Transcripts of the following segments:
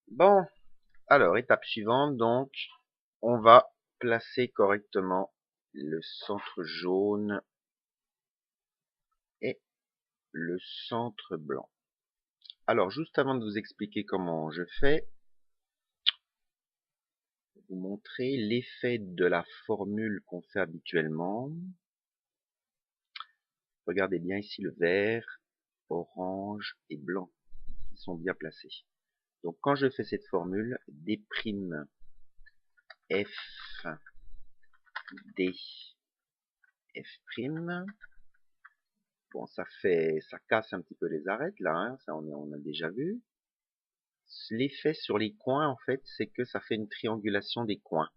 Bon, alors, étape suivante, donc, on va placer correctement le centre jaune et le centre blanc. Alors, juste avant de vous expliquer comment je fais, vous montrer l'effet de la formule qu'on fait habituellement. Regardez bien ici le vert, orange et blanc qui sont bien placés. Donc, quand je fais cette formule, D', F, D, F', bon, ça casse un petit peu les arêtes là, hein, ça on a déjà vu. L'effet sur les coins, en fait, c'est que ça fait une triangulation des coins.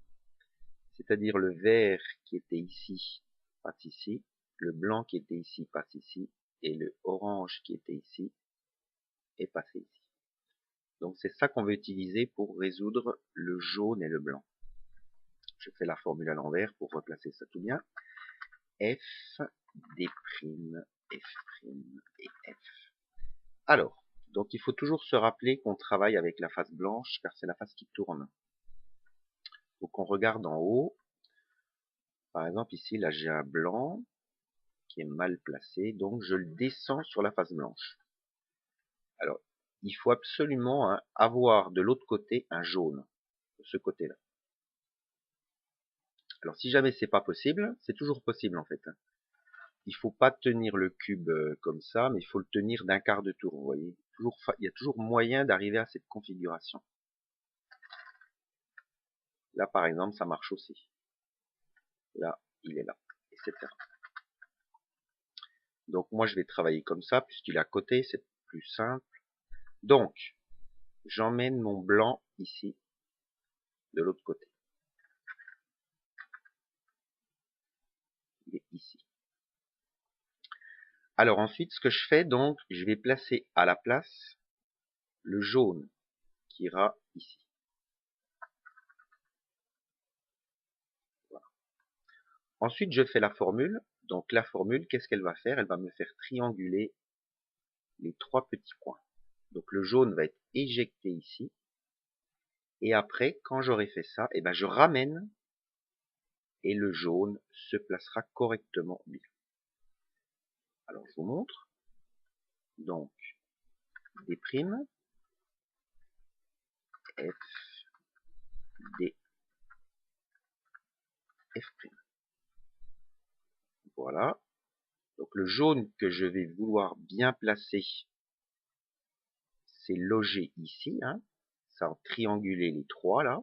C'est-à-dire le vert qui était ici passe ici, le blanc qui était ici passe ici, et le orange qui était ici est passé ici. Donc c'est ça qu'on veut utiliser pour résoudre le jaune et le blanc. Je fais la formule à l'envers pour replacer ça tout bien. F, D', F' et F. Alors, donc il faut toujours se rappeler qu'on travaille avec la face blanche car c'est la face qui tourne. Donc on regarde en haut. Par exemple ici, là j'ai un blanc qui est mal placé, donc je le descends sur la face blanche. Alors, il faut absolument avoir de l'autre côté un jaune, de ce côté-là. Alors si jamais c'est pas possible, c'est toujours possible en fait. Il faut pas tenir le cube comme ça, mais il faut le tenir d'un quart de tour, vous voyez. Il y a toujours moyen d'arriver à cette configuration. Là par exemple, ça marche aussi. Là, il est là, etc. Donc moi je vais travailler comme ça, puisqu'il est à côté, c'est plus simple. Donc, j'emmène mon blanc ici, de l'autre côté. Il est ici. Alors ensuite, ce que je fais, donc, je vais placer à la place le jaune qui ira ici. Voilà. Ensuite, je fais la formule. Donc la formule, qu'est-ce qu'elle va faire? Elle va me faire trianguler les trois petits points. Donc le jaune va être éjecté ici. Et après, quand j'aurai fait ça, eh ben, je ramène et le jaune se placera correctement bien. Alors je vous montre. Donc, D', F, D, F'. Voilà. Donc le jaune que je vais vouloir bien placer, c'est logé ici. Hein. Ça va trianguler les trois là.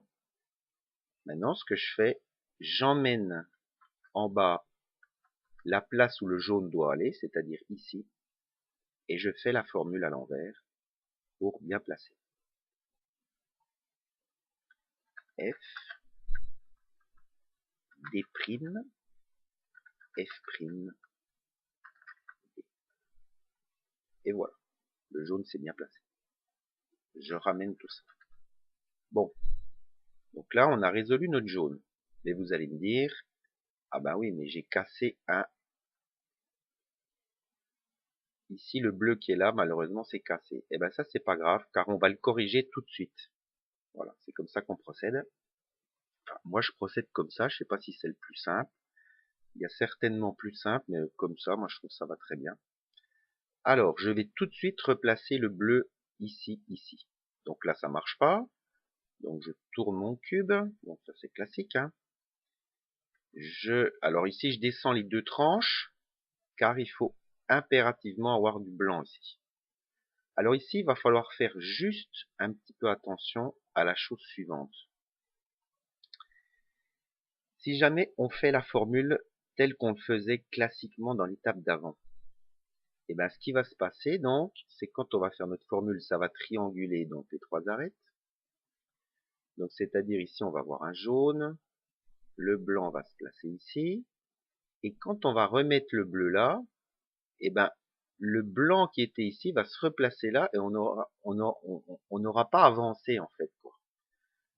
Maintenant, ce que je fais, j'emmène en bas la place où le jaune doit aller, c'est-à-dire ici, et je fais la formule à l'envers pour bien placer. F, D', F', D. Et voilà, le jaune s'est bien placé. Je ramène tout ça. Bon, donc là, on a résolu notre jaune. Mais vous allez me dire, ah ben oui, mais j'ai cassé un. Ici, le bleu qui est là, malheureusement, c'est cassé. Et ben ça, c'est pas grave, car on va le corriger tout de suite. Voilà, c'est comme ça qu'on procède. Enfin, moi, je procède comme ça. Je sais pas si c'est le plus simple. Il y a certainement plus simple, mais comme ça, moi, je trouve que ça va très bien. Alors, je vais tout de suite replacer le bleu ici, ici. Donc là, ça marche pas. Donc, je tourne mon cube. Donc, ça, c'est classique. Hein. Alors ici, je descends les deux tranches, car il faut impérativement avoir du blanc ici. Alors ici, il va falloir faire juste un petit peu attention à la chose suivante. Si jamais on fait la formule telle qu'on le faisait classiquement dans l'étape d'avant, et bien ce qui va se passer donc, c'est quand on va faire notre formule, ça va trianguler donc les trois arêtes. Donc c'est-à-dire ici, on va avoir un jaune, le blanc va se placer ici, et quand on va remettre le bleu là, et ben le blanc qui était ici va se replacer là et on n'aura pas avancé en fait quoi.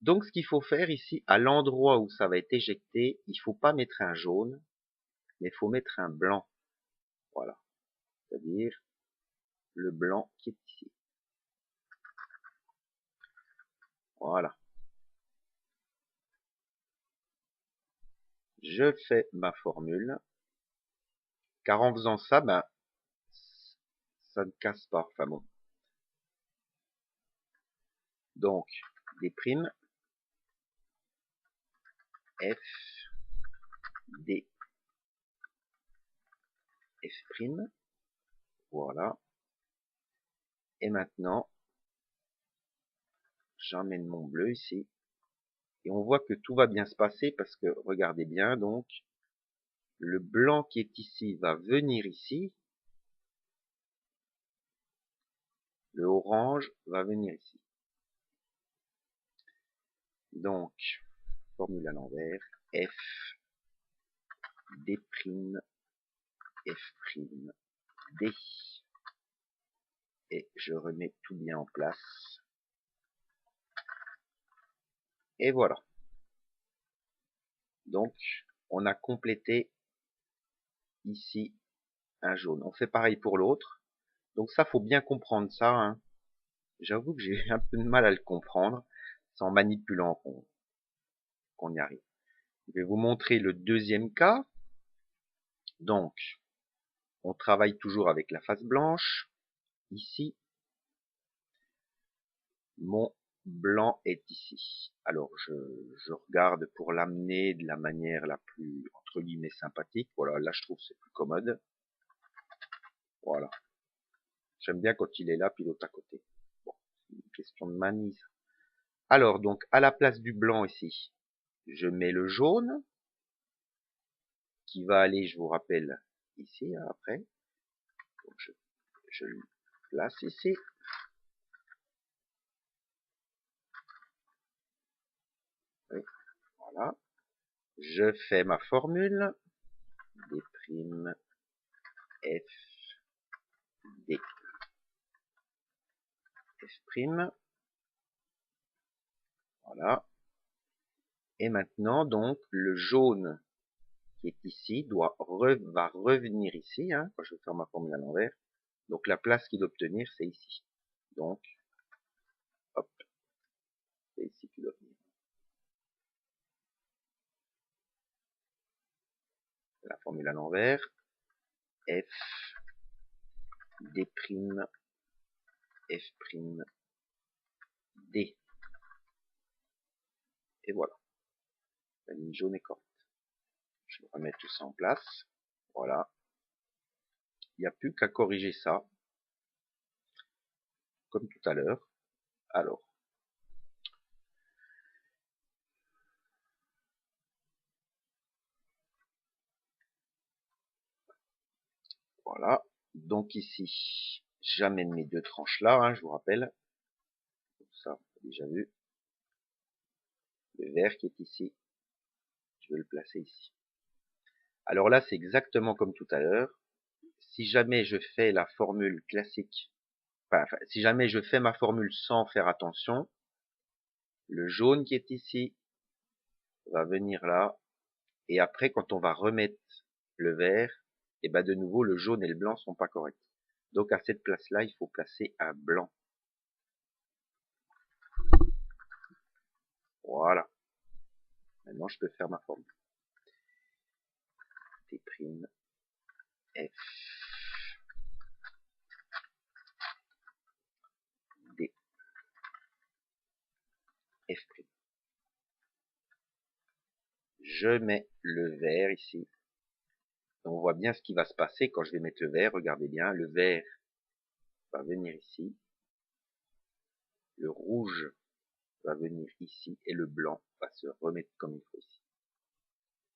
Donc ce qu'il faut faire ici, à l'endroit où ça va être éjecté, il faut pas mettre un jaune, mais il faut mettre un blanc. Voilà. C'est-à-dire le blanc qui est ici. Voilà. Je fais ma formule, car en faisant ça, ben, ça ne casse pas. Enfin bon. Donc, des primes, F, D, F', voilà. Et maintenant, j'emmène mon bleu ici. Et on voit que tout va bien se passer parce que, regardez bien, donc, le blanc qui est ici va venir ici. Le orange va venir ici. Donc, formule à l'envers, F, D', F', D. Et je remets tout bien en place. Et voilà. Donc, on a complété ici un jaune. On fait pareil pour l'autre. Donc ça, faut bien comprendre ça, hein. J'avoue que j'ai un peu de mal à le comprendre. C'est en manipulant qu'on y arrive. Je vais vous montrer le deuxième cas. Donc, on travaille toujours avec la face blanche. Ici, mon blanc est ici. Alors, je regarde pour l'amener de la manière la plus, entre guillemets, sympathique. Voilà, là, je trouve que c'est plus commode. Voilà. J'aime bien quand il est là, puis l'autre à côté. Bon, c'est une question de manie. Alors, donc, à la place du blanc ici, je mets le jaune, qui va aller, je vous rappelle, ici, hein, après. Donc, je le place ici. Oui, voilà. Je fais ma formule. D', F, D, F'. Voilà. Et maintenant, donc, le jaune qui est ici va revenir ici, hein, quand je vais faire ma formule à l'envers. Donc, la place qu'il doit obtenir, c'est ici. Donc, hop, c'est ici qu'il doit venir. La formule à l'envers. F, D', F', D. Et voilà. La ligne jaune est correcte. Je vais remettre tout ça en place. Voilà. Il n'y a plus qu'à corriger ça. Comme tout à l'heure. Alors. Voilà. Donc ici, j'amène mes deux tranches là, hein, je vous rappelle. Ça, on a déjà vu. Le vert qui est ici, je vais le placer ici. Alors là, c'est exactement comme tout à l'heure. Si jamais je fais la formule classique, enfin, si jamais je fais ma formule sans faire attention, le jaune qui est ici va venir là. Et après, quand on va remettre le vert, et ben de nouveau, le jaune et le blanc sont pas corrects. Donc à cette place-là, il faut placer un blanc. Voilà. Maintenant, je peux faire ma formule. T', F, D, F'. Je mets le vert ici. On voit bien ce qui va se passer quand je vais mettre le vert. Regardez bien, le vert va venir ici. Le rouge va venir ici. Et le blanc va se remettre comme il faut ici.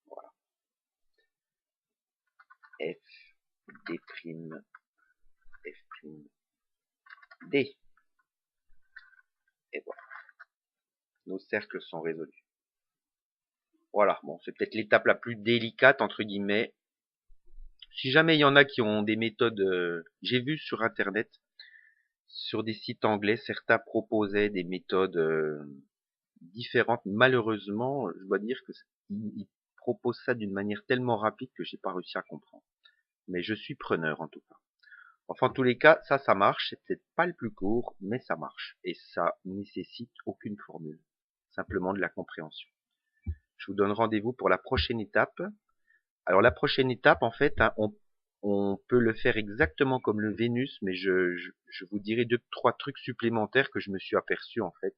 Voilà. F, D', F', D. Et voilà. Nos cercles sont résolus. Voilà. Bon, c'est peut-être l'étape la plus délicate, entre guillemets. Si jamais il y en a qui ont des méthodes, j'ai vu sur Internet, sur des sites anglais, certains proposaient des méthodes différentes. Malheureusement, je dois dire que ils proposent ça d'une manière tellement rapide que j'ai pas réussi à comprendre. Mais je suis preneur en tout cas. Enfin, en tous les cas, ça marche. C'est peut-être pas le plus court, mais ça marche. Et ça nécessite aucune formule. Simplement de la compréhension. Je vous donne rendez-vous pour la prochaine étape. Alors, la prochaine étape, en fait, hein, on peut le faire exactement comme le Vénus, mais je vous dirai deux, trois trucs supplémentaires que je me suis aperçu, en fait,